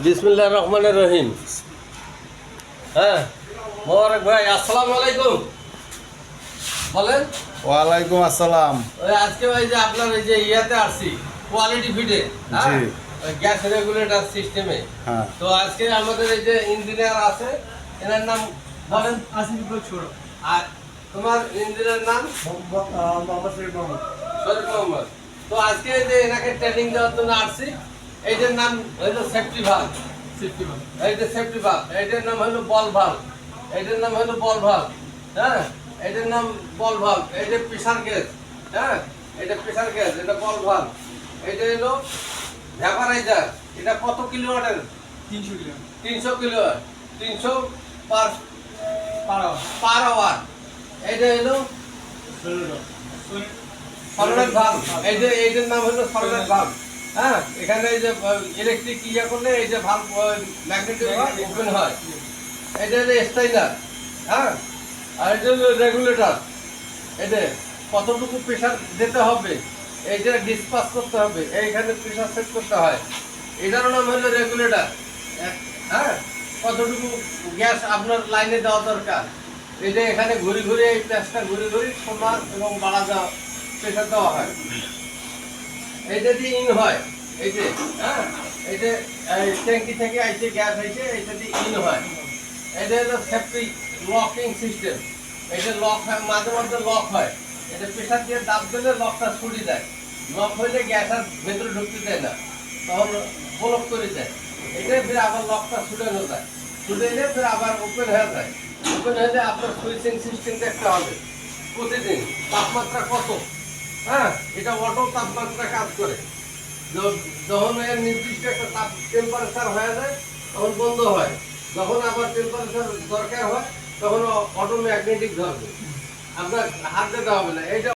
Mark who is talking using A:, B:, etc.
A: বিসমিল্লাহির রহমানির রহিম। হ্যাঁ মোবারক ভাই, আসসালামু আলাইকুম। বলেন।
B: ওয়ালাইকুম আসসালাম।
A: ওই আজকে ভাই যে আপনার এই যে ইয়াতে আসছি কোয়ালিটি ফিডে, হ্যাঁ,
B: জি।
A: ওই গ্যাস রেগুলেটর সিস্টেমে।
B: হ্যাঁ।
A: তো আজকে আমাদের এই যে ইঞ্জিনিয়ার আছে, এনার নাম বলেন।
C: আসিফুল ছোট
A: আর তোমার ইঞ্জিনিয়ার নাম
C: মোহাম্মদ শরীফ মোহাম্মদ।
A: শরীফ মোহাম্মদ। তো আজকে এই যে এনাকে ট্রেনিং দেওয়ার জন্য আসছি। এইটার নাম হলো সেফটি ভাল্ব। এই যে সেফটি ভাল্ব, এইটার নাম হলো বল ভাল্ব। এইটার নাম হলো বল ভাল্ব। হ্যাঁ, এটার নাম বল ভাল্ব। এই যে প্রেসার গ্যাস, হ্যাঁ, এটা প্রেসার গ্যাস, এটা বল ভাল্ব। এটা হলো ভ্যাপারাইজার। এটা কত কিলোওয়াটের?
C: 300 kilo
A: 300 kilowatt. 300 per
C: per hour.
A: Per hour. এটা হলো সলিড ভাল্ব। এই যে এইটার নাম হলো সলিড ভাল্ব। হ্যাঁ, এখানে এই যে ইলেকট্রিক ইয়া করলে এই যে ভাল্ব ম্যাগনেটিক ওপেন হয়। এটা হলো স্টাইনার। হ্যাঁ, আর এটা হলো রেগুলেটর। এটা কতটুকু প্রেসার দিতে হবে, এইটা ডিসপাস করতে হবে, এইখানে প্রেসার সেট করতে হয়। এটার নাম হলো রেগুলেটর। হ্যাঁ, কতটুকু গ্যাস আপনার লাইনে দেওয়া দরকার, এটা এখানে ঘুরে ঘুরে এই প্রেসটা ঘুরে ঘুরে সমান এবং বাড়া দেওয়া প্রেসার দেওয়া হয়। এইটা দিয়ে ইন হয়। এই যে, হ্যাঁ, এই যে ট্যাঙ্কি থেকে আইছে গ্যাস আইছে, এইটা দিয়ে ইন হয়। এটা হলো সেফটি লকিং সিস্টেম। এটা লক হয়, মাঝে মাঝে লক হয়। এটা প্রেসার দিয়ে দাব দিলে লকটা ছুটি দেয়। লক হইলে গ্যাস আর ভেতরে ঢুকতে দেয় না, তখন ব্লক করে দেয়। এটা ফির আবার লকটা ছুটানো যায়। ছুটে এলে ফির আবার ওপেন হয়ে যায়। ওপেন হলে আপনার সুইচিং সিস্টেম দেখতে হবে প্রতিদিন তাপমাত্রা কত। হ্যাঁ, এটা অটো তাপমাত্রা কাজ করে। যখন এর নির্দিষ্ট একটা টেম্পারেচার হয়ে যায় তখন বন্ধ হয়। যখন আবার টেম্পারেচার দরকার হয় তখন অটো ম্যাগনেটিক ধরবে। আপনার হাত দিতে হবে না। এইটা